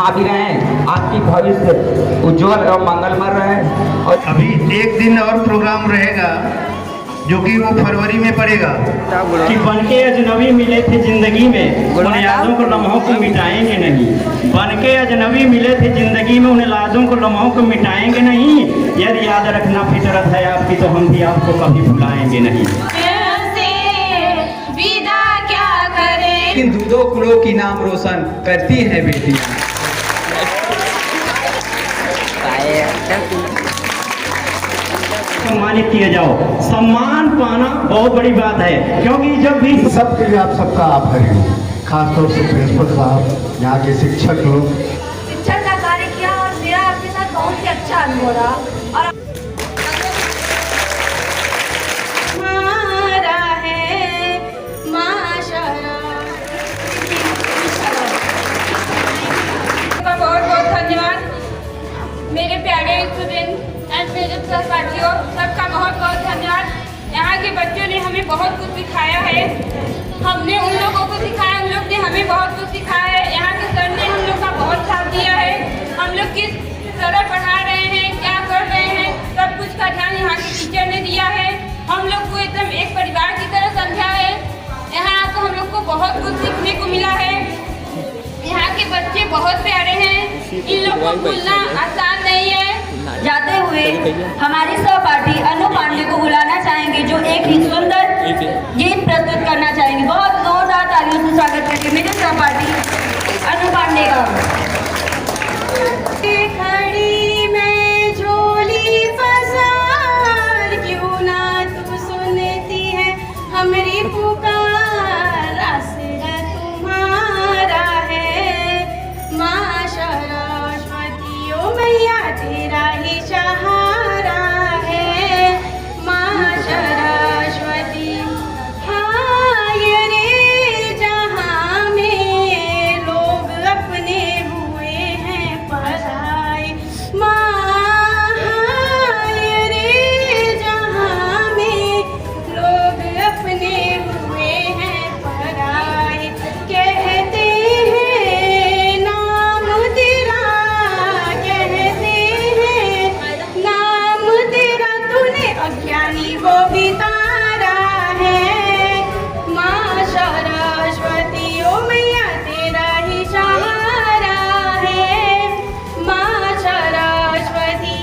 यहाँ भी रहें, आपकी भविष्य उज्जवल और मंगलमय रहे। और अभी एक दिन और प्रोग्राम रहेगा जो कि वो फरवरी में पड़ेगा कि बनके अजनबी मिले थे जिंदगी में, उन यादों को लम्हों को मिटाएंगे नहीं। बनके अजनबी मिले थे जिंदगी में, उन यादों को लम्हों को मिटाएंगे नहीं। यदि याद रखना फितरत है आपकी तो हम भी आपको कभी भुलाएंगे नहीं। विदा क्या करें, लेकिन दो कुलों की नाम रोशन करती है बेटियां। सम्मानित किए जाओ। सम्मान पाना बहुत बड़ी बात है, क्योंकि जब भी सबके लिए आप सबका आभारी हूँ, खासतौर से प्रिंसिपल साहब, यहाँ के शिक्षक लोग। शिक्षण का कार्य किया और मेरा आपके साथ बहुत ही अच्छा अनुभव रहा। और हमारा है माशाअल्लाह। बहुत बहुत धन्यवाद मेरे प्यारे स्टूडेंट एंड मेरे सहपाठियों, सबका बहुत बहुत धन्यवाद। यहाँ के बच्चों ने हमें बहुत कुछ सिखाया है, हमने उन लोगों को सिखाया, उन लोग ने हमें बहुत कुछ सिखाया है। यहाँ के सर ने हम लोग का बहुत साथ दिया है। हम लोग किस तरह पढ़ा रहे हैं, क्या कर रहे हैं, सब कुछ का ध्यान यहाँ के टीचर ने दिया है। हम लोग को एकदम एक परिवार की तरह समझा है। यहाँ आकर हम लोग को बहुत कुछ सीखने को मिला है। यहाँ के बच्चे बहुत प्यारे हैं, इन लोग को भूलना आसान नहीं है। जाते हुए हमारी सहपाठी अनु पांडे को बुलाना चाहेंगे, जो एक ही सुंदर गीत प्रस्तुत करना चाहेंगे। बहुत जोरदार तालियों से स्वागत करेंगे मेरे सहपाठी अनु पांडे का। खड़ी मैं झोली पसार, क्यों ना तू सुनती है हमारी पुकार, आसरा तुम्हारा है माँ सरस्वती, ओ मैया तेरा ही सहारा है माँ सरस्वती। हाँ ये रे जहाँ में लोग अपने हुए हैं पराए, माँ हाँ ये रे जहाँ में लोग अपने हुए हैं पराए। कहते हैं नाम तेरा, कहते हैं नाम तेरा, तूने अज्ञानी को भी तारा है माँ सरस्वती, ओ मैया तेरा ही सहारा है माँ सरस्वती।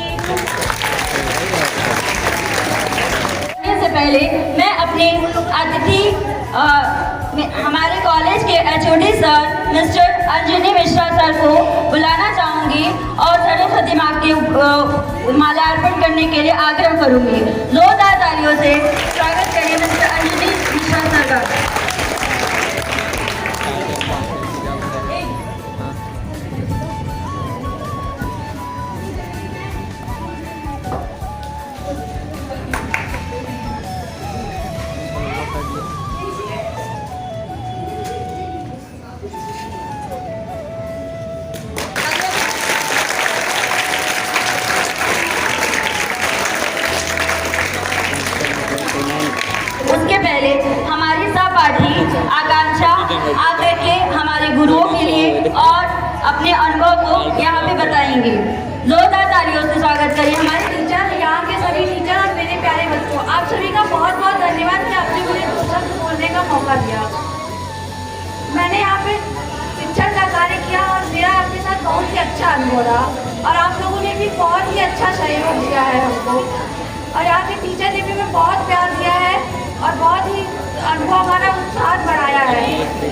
से पहले मैं अपने अतिथि हमारे कॉलेज के HOD sir mister Anjani Mishra sir को बुलाना चाहूंगी और सरस्वती माँ के माल्यार्पण करने के लिए आग्रह करूंगी। जोरदार तालियों से स्वागत करिए मिस्टर अंजनी मिश्रा सर का। उसके पहले हमारी सहपाठी आकांक्षा आकर के हमारे गुरुओं के लिए और अपने अनुभव को यहाँ पे बताएंगे। जोरदार तालियों से स्वागत करिए हमारे टीचर, यहाँ के सभी टीचर और मेरे प्यारे बच्चों, आप सभी का बहुत बहुत धन्यवाद कि आपने मुझे कुछ शब्द बोलने का मौका दिया। मैंने यहाँ पे शिक्षण का कार्य किया और मेरा आपके साथ बहुत ही अच्छा अनुभव रहा और आप लोगों ने भी बहुत ही अच्छा सहयोग दिया है हमको, और यहाँ के टीचर ने भी हमें बहुत प्यार दिया है और बहुत ही अनुभव हमारा उत्साह बढ़ाया है।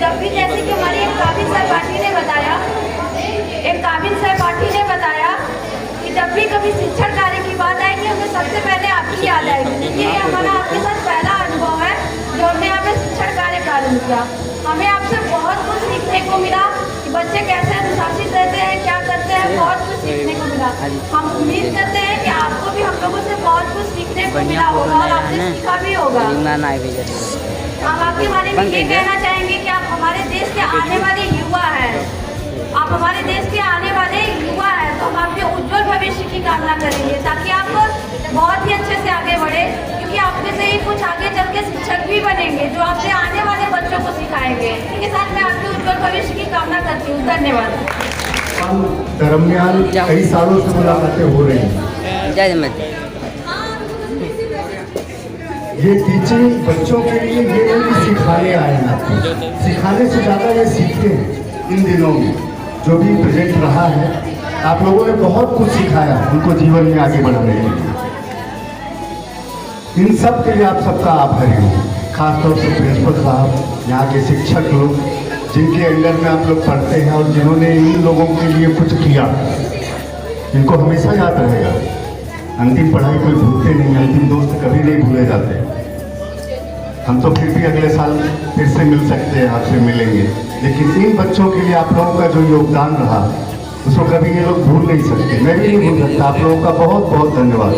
जब भी जैसे कि हमारी एक काबिल सहपाठी ने बताया कि जब भी कभी शिक्षण कार्य की बात आएगी हमें सबसे पहले आपकी याद आएगी। ये हमारा आपके साथ पहला अनुभव है जो हमने यहाँ पे शिक्षण कार्य प्रारंभ किया। हमें आपसे बहुत कुछ सीखने को मिला कि बच्चे कैसे अनुशासित रहते हैं, क्या करते हैं, बहुत कुछ सीखने को मिला। हम उम्मीद करते हैं कि आपको भी हम लोगों से बहुत कुछ सीखने को मिला होगा और आपने सीखा भी होगा। हम आपके बारे में ये कहना चाहेंगे कि आप हमारे देश के आने वाले युवा हैं, आप हमारे देश के आने वाले युवा हैं, तो हम आपके उज्जवल भविष्य की कामना करेंगे ताकि आप बहुत ही अच्छे से आगे बढ़े, क्योंकि आपके से ही कुछ आगे चल के शिक्षक भी बनेंगे जो आपसे आने वाले बच्चों को सिखाएंगे। इसके साथ मैं आपके उज्जवल भविष्य की कामना करती हूँ। धन्यवाद। दरमियान कई सालों से मुलाकातें हो रही हैं। ये टीचिंग बच्चों के लिए ये नहीं कि सिखाने आए हैं आपको, सिखाने से ज़्यादा ये सीखते हैं। इन दिनों में जो भी प्रेजेंट रहा है, आप लोगों ने बहुत कुछ सिखाया उनको जीवन में आगे बढ़ाने के लिए। इन सब के लिए आप सबका आभारी हूँ, खासतौर से प्रिंसिपल साहब, यहाँ के शिक्षक लोग जिनके अंडर में आप लोग पढ़ते हैं और जिन्होंने इन लोगों के लिए कुछ किया, इनको हमेशा याद रहेगा। अंतिम पढ़ाई कोई भूलते नहीं, अंतिम दोस्त कभी नहीं भूले जाते। हम तो फिर भी अगले साल फिर से मिल सकते हैं, आपसे मिलेंगे, लेकिन इन बच्चों के लिए आप लोगों का जो योगदान रहा उसको कभी ये लोग भूल नहीं सकते। मैं भी नहीं भूल सकता। आप लोगों का बहुत बहुत धन्यवाद।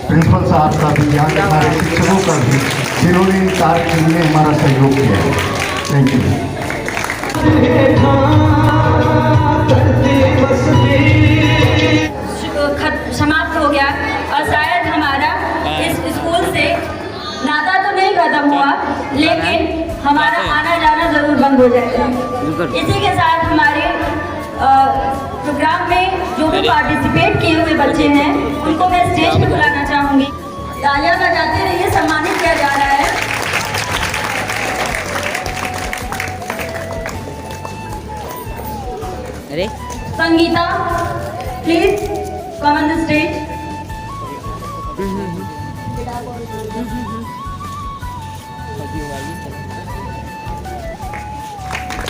प्रिंसिपल साहब का भी, यहाँ के हमारे शिक्षकों का भी, जिन्होंने इन कार्यक्रम में हमारा सहयोग किया है। Thank you. समाप्त हो गया और शायद हमारा इस स्कूल से नाता तो नहीं खत्म हुआ, लेकिन हमारा आना जाना जरूर बंद हो जाएगा। इसी के साथ हमारे प्रोग्राम में जो भी पार्टिसिपेट किए हुए बच्चे हैं उनको मैं स्टेज पे बुलाना चाहूँगी। तालियां बजाते रहिए, सम्मानित किया जा रहा है। अरे Sangeeta, please come on the stage.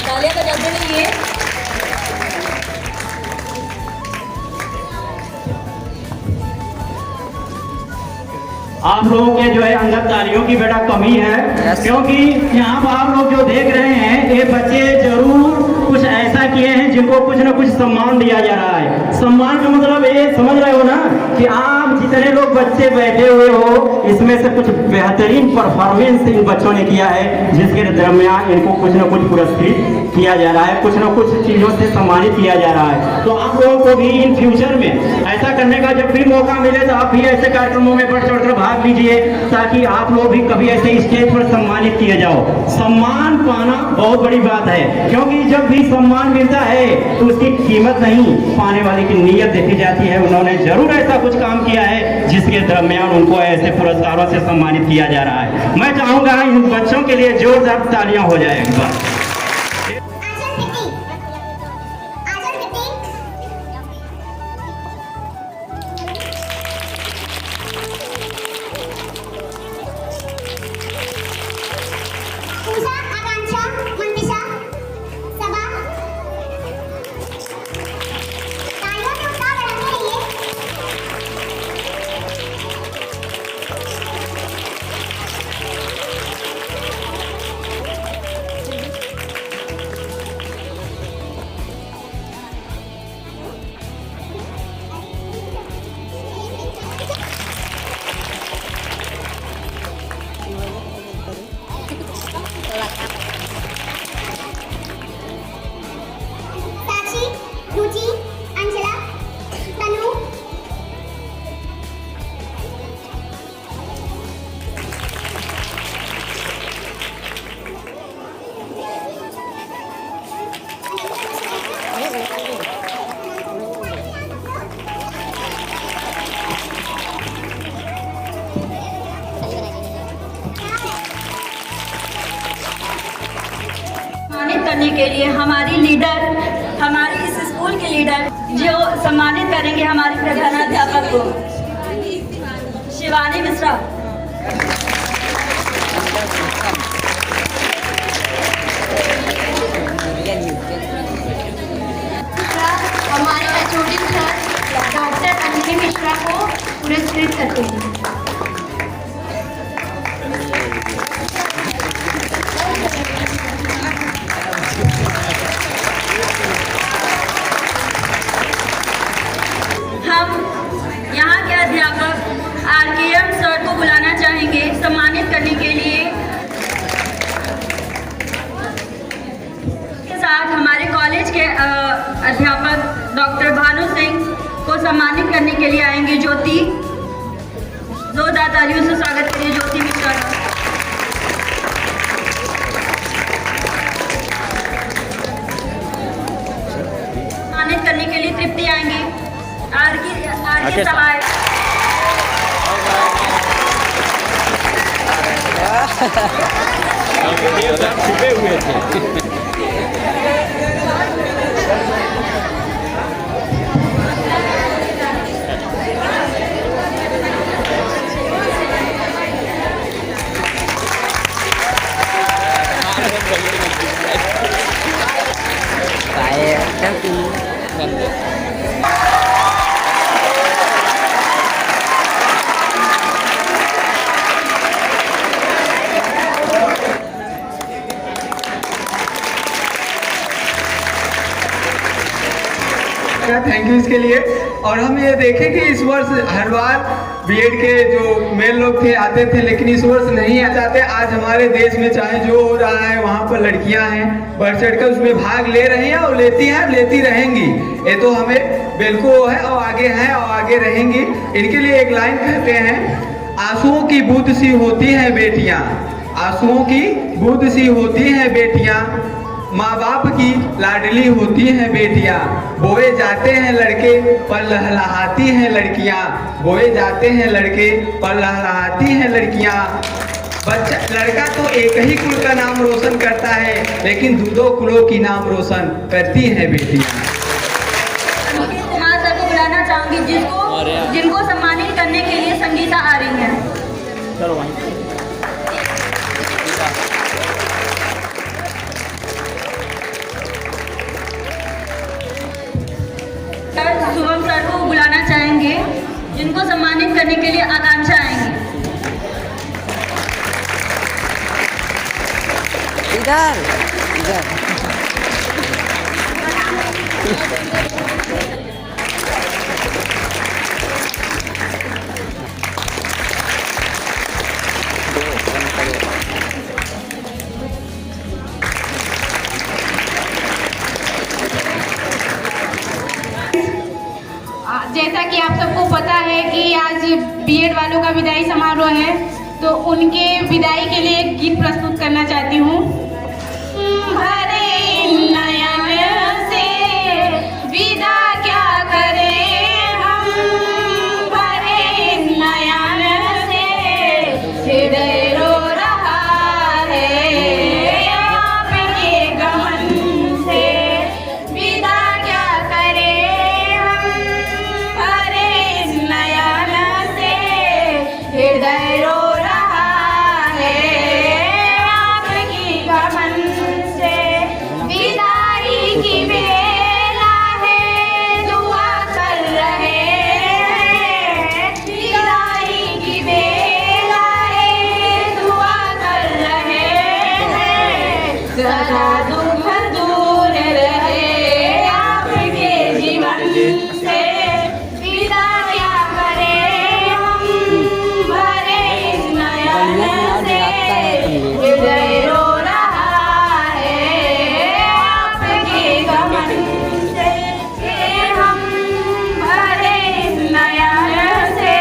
तालियां बजाते रहिए। आप लोगों के जो है अंदर तालियों की बेटा कमी है, क्योंकि यहाँ पर आप लोग जो देख रहे हैं ये बच्चे जरूर कुछ ऐसा किए हैं जिनको कुछ ना कुछ सम्मान दिया जा रहा है। सम्मान का मतलब ये समझ रहे हो ना कि आप जितने लोग बच्चे बैठे हुए हो, इसमें से कुछ बेहतरीन परफॉर्मेंस इन बच्चों ने किया है, जिसके दरमियान इनको कुछ ना कुछ पुरस्कृत किया जा रहा है, कुछ ना कुछ चीज़ों से सम्मानित किया जा रहा है। तो आप लोगों को भी इन फ्यूचर में ऐसा करने का जब भी मौका मिले तो आप भी ऐसे कार्यक्रमों में बढ़ चढ़कर भाग लीजिए, ताकि आप लोग भी कभी ऐसे स्टेज पर सम्मानित किए जाओ। सम्मान पाना बहुत बड़ी बात है, क्योंकि जब भी सम्मान मिलता है तो उसकी कीमत नहीं, पाने वाले की नीयत देखी जाती है। उन्होंने जरूर ऐसा कुछ काम किया है जिसके दरमियान उनको ऐसे पुरस्कारों से सम्मानित किया जा रहा है। मैं चाहूंगा इन बच्चों के लिए जोरदार तालियां हो जाए एक बार। करने के लिए हमारी लीडर, हमारी इस स्कूल के लीडर जो सम्मानित करेंगे हमारे प्रधानाध्यापक को, शिवानी मिश्रा। हमारे HOD sir doctor Anjali Mishra को पुरस्कृत करते हैं। यहाँ के अध्यापक आरकेएम सर को बुलाना चाहेंगे सम्मानित करने के लिए। के साथ हमारे कॉलेज के अध्यापक डॉक्टर भानु सिंह को सम्मानित करने के लिए आएंगे ज्योति। जोरदार तालियों से स्वागत करिए ज्योति मिश्रा का। सम्मानित करने के छुपे हुए थे। थैंक यू इसके लिए। और हम ये देखें कि इस वर्ष हर बार बीएड के जो मेल लोग थे आते थे, लेकिन इस वर्ष नहीं आ जाते। आज हमारे देश में चाहे जो हो रहा है वहाँ पर लड़कियाँ हैं, बढ़ चढ़कर उसमें भाग ले रही हैं और लेती हैं, लेती रहेंगी। ये तो हमें बिल्कुल है और आगे हैं और आगे रहेंगी। इनके लिए एक लाइन कहते हैं, आंसुओं की बूंद सी होती हैं बेटियाँ, आंसुओं की बूंद सी होती हैं बेटियाँ, माँ बाप की लाडली होती हैं बेटियाँ, बोए जाते हैं लड़के पर लहलहाती हैं लड़कियाँ, बोए जाते हैं लड़के पर लहलहाती हैं लड़कियाँ। बच्चा लड़का तो एक ही कुल का नाम रोशन करता है, लेकिन दो कुलों की नाम रोशन करती हैं बेटियाँ। कुमार सर को बुलाना चाहूंगी जिनको सम्मानित करने के लिए संगीता आ रही हैं। चलो वहीं शुभम सर को बुलाना चाहेंगे जिनको सम्मानित करने के लिए आकांक्षा आएंगी। इधर इधर जैसा कि आप सबको पता है कि आज बीएड वालों का विदाई समारोह है, तो उनके विदाई के लिए एक गीत प्रस्तुत करना चाहती हूँ। भरे नयन से विदा क्या करें हम, भरे नयन से हृदय रो रहा है, आपके गमन से विदा क्या करें हम, भरे नयन से हृदय रो रहा है, आपकी गमन से विदाई की बेला है, दुआ कर रहे हैं, विदाई की बेला है, दुआ कर रहे हैं, सदा दुख दूर रहे आपके जीवन से, विदा क्या करें हम, भरे नयन से हृदय रो रहा है, आपके गमन से हम, भरे नयन से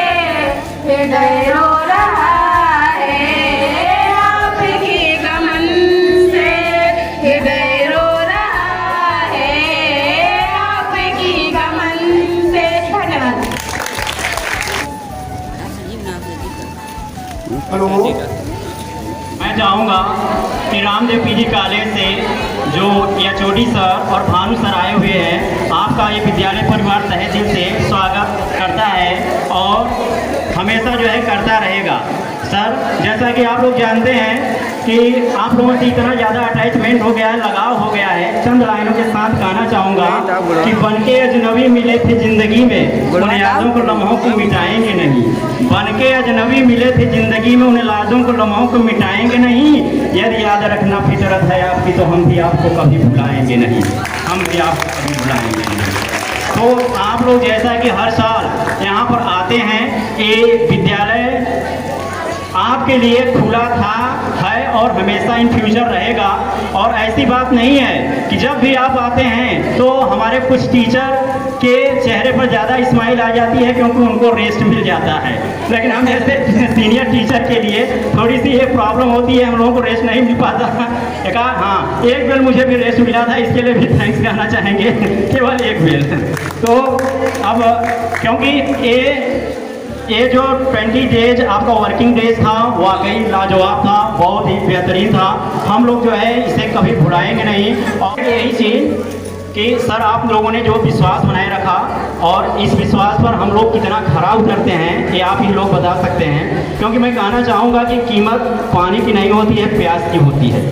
हृदय रो रहा है, आपके गमन से हृदय रो रहा है, आपकी गमन से। धन्यवाद। हेलो, मैं चाहूँगा कि रामदेव पीजी कॉलेज से जो एचओडी सर और भानु सर आए हुए हैं, आपका ये विद्यालय परिवार तहे दिल से स्वागत करता है और हमेशा जो है करता रहेगा। सर, जैसा कि आप लोग जानते हैं कि आप लोगों से इतना ज़्यादा अटैचमेंट हो गया है, लगाव हो गया है, चंद लाइनों के साथ गाना चाहूँगा कि बनके अजनबी मिले थे ज़िंदगी में, उन यादों को लम्हों को मिटाएंगे नहीं। बनके अजनबी मिले थे ज़िंदगी में, उन यादों को लम्हों को मिटाएंगे नहीं। यदि याद रखना फितरत है आपकी, तो हम भी आपको कभी भुलाएंगे नहीं, हम भी आपको कभी भुलाएंगे नहीं। तो आप लोग जैसा कि हर साल यहाँ पर आते हैं, ये विद्यालय आपके लिए खुला था, है और हमेशा इन फ्यूचर रहेगा। और ऐसी बात नहीं है कि जब भी आप आते हैं तो हमारे कुछ टीचर के चेहरे पर ज़्यादा स्माइल आ जाती है क्योंकि उनको रेस्ट मिल जाता है, लेकिन हम जैसे सीनियर टीचर के लिए थोड़ी सी ये प्रॉब्लम होती है, हम लोगों को रेस्ट नहीं मिल पाता। एक बेल मुझे भी रेस्ट मिला था, इसके लिए भी थैंक्स कहना चाहेंगे, केवल एक बेल। तो अब क्योंकि ये जो 20 डेज आपका वर्किंग डेज था वाकई लाजवाब था, बहुत ही बेहतरीन था। हम लोग जो है इसे कभी भुलाएंगे नहीं। और यही चीज़ कि सर आप लोगों ने जो विश्वास बनाए रखा और इस विश्वास पर हम लोग कितना खरा उतरते हैं ये आप ही लोग बता सकते हैं। क्योंकि मैं कहना चाहूँगा कि कीमत पानी की नहीं होती है, प्यास की होती है।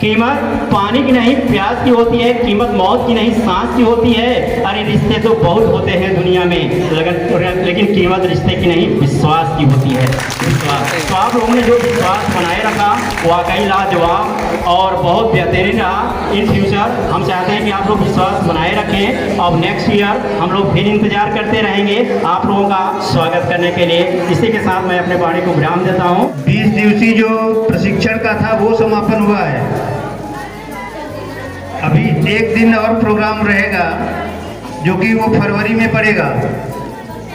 कीमत पानी की नहीं प्यास की होती है, कीमत मौत की नहीं सांस की होती है। अरे रिश्ते तो बहुत होते हैं दुनिया में, लेकिन कीमत रिश्ते की नहीं विश्वास की होती है, विश्वास। तो आप लोगों ने जो विश्वास बनाए रखा वाकई लाजवाब और बहुत बेहतरीन रहा। इन फ्यूचर हम चाहते हैं कि आप लोग विश्वास बनाए रखें। अब नेक्स्ट ईयर हम लोग फिर इंतजार करते रहेंगे आप लोगों का स्वागत करने के लिए। इसी के साथ मैं अपने वाणी को विराम देता हूँ। 20 दिवसीय जो प्रशिक्षण का था वो समापन हुआ है। अभी एक दिन और प्रोग्राम रहेगा जो कि वो फरवरी में पड़ेगा।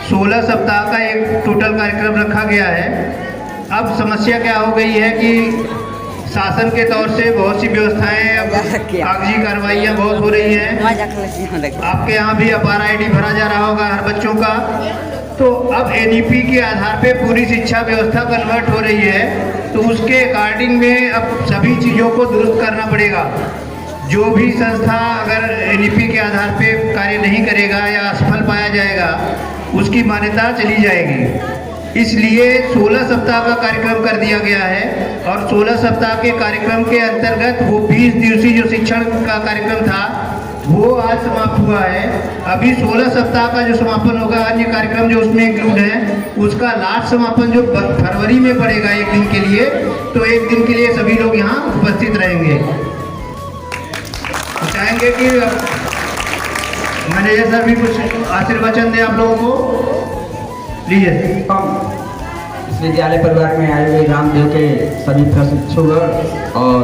16 सप्ताह का एक टोटल कार्यक्रम रखा गया है। अब समस्या क्या हो गई है कि शासन के तौर से बहुत सी व्यवस्थाएं, अब कागजी कार्रवाइयाँ बहुत हो रही हैं। आपके यहाँ भी अपार ID भरा जा रहा होगा हर बच्चों का। तो अब NEP के आधार पे पूरी शिक्षा व्यवस्था कन्वर्ट हो रही है। तो उसके अकॉर्डिंग में अब सभी चीज़ों को दुरुस्त करना पड़ेगा। जो भी संस्था अगर NEP के आधार पे कार्य नहीं करेगा या असफल पाया जाएगा उसकी मान्यता चली जाएगी। इसलिए 16 सप्ताह का कार्यक्रम कर दिया गया है और 16 सप्ताह के कार्यक्रम के अंतर्गत वो 20 दिवसीय जो शिक्षण का कार्यक्रम था वो आज समाप्त हुआ है। अभी 16 सप्ताह का जो समापन होगा, अन्य कार्यक्रम जो उसमें इंक्लूड है, उसका लास्ट समापन जो फरवरी में पड़ेगा एक दिन के लिए। तो एक दिन के लिए सभी लोग यहाँ उपस्थित रहेंगे। चाहेंगे कि मैनेजर सर भी कुछ आशीर्वचन दें आप लोगों को। लीजिए। इस विद्यालय परिवार में आए हुए रामदेव के सभी प्रशिक्षुगण और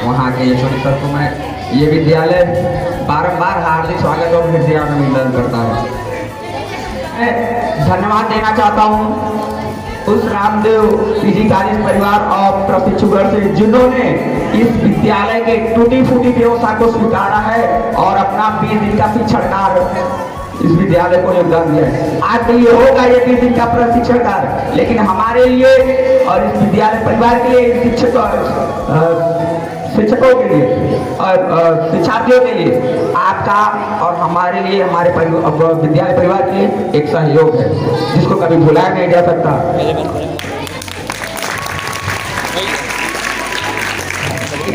वहाँ के छोटे सर को मैं ये विद्यालय बारंबार हार्दिक स्वागत और हृदय अभिनंदन करता है। मैं धन्यवाद देना चाहता हूँ उस रामदेव पीजी कॉलेज परिवार और प्रशिक्षुगण से जिन्होंने इस विद्यालय के टूटी फूटी व्यवस्था को स्वीकारा है और अपना 20 दिन का शिक्षण कार्य इस विद्यालय को योगदान दिया है। आपके लिए होगा ये 20 दिन का प्रशिक्षण कार्य, लेकिन हमारे लिए और इस विद्यालय परिवार के लिए शिक्षकों के लिए और शिक्षार्थियों के लिए आपका और हमारे लिए हमारे विद्यालय परिवार के लिए एक सहयोग है जिसको कभी भुलाया नहीं जा सकता।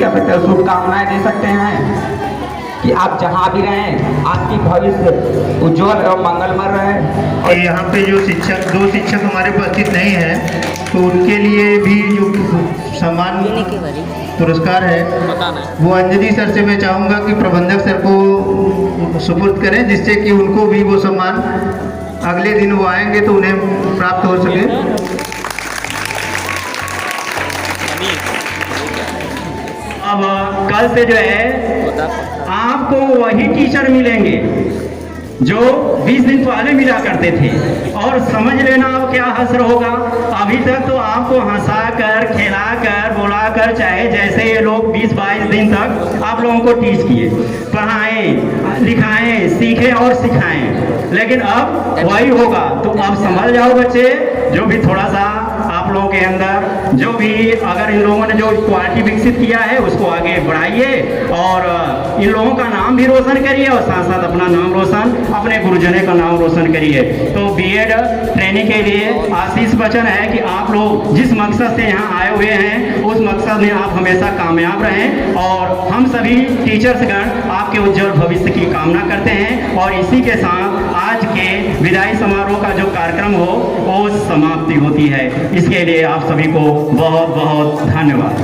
शुभकामनाएं दे सकते हैं कि आप जहाँ भी रहें आपकी भविष्य उज्जवल एवं मंगलमय रहे। और यहाँ पे जो दो शिक्षक हमारे उपस्थित नहीं हैं तो उनके लिए भी जो सम्मान पुरस्कार है वो अंजलि सर से मैं चाहूँगा कि प्रबंधक सर को सुपुर्द करें, जिससे कि उनको भी वो सम्मान अगले दिन वो आएंगे तो उन्हें प्राप्त हो सके। अब कल से जो है आपको वही टीचर मिलेंगे जो 20 दिन पहले मिला करते थे। और समझ लेना अब क्या हसर होगा। अभी तक तो आपको हंसा कर, खिला कर, बुला कर, चाहे जैसे ये लोग 20-22 दिन तक आप लोगों को टीच किए, पढ़ाएं, लिखाएं, सीखें और सिखाएं। लेकिन अब वही होगा। तो अब संभल जाओ बच्चे, जो भी थोड़ा सा आप लोगों के अंदर जो भी अगर इन लोगों ने जो क्वालिटी विकसित किया है उसको आगे बढ़ाइए और इन लोगों का नाम भी रोशन करिए और साथ साथ अपना नाम रोशन, अपने गुरुजनों का नाम रोशन करिए। तो बीएड ट्रेनिंग के लिए आशीष वचन है कि आप लोग जिस मकसद से यहाँ आए हुए हैं उस मकसद में आप हमेशा कामयाब रहें और हम सभी टीचर्सगण आपके उज्जवल भविष्य की कामना करते हैं। और इसी के साथ आज के विदाई समारोह का जो कार्यक्रम हो वो समाप्ति होती है। इसके लिए आप सभी को बहुत बहुत धन्यवाद।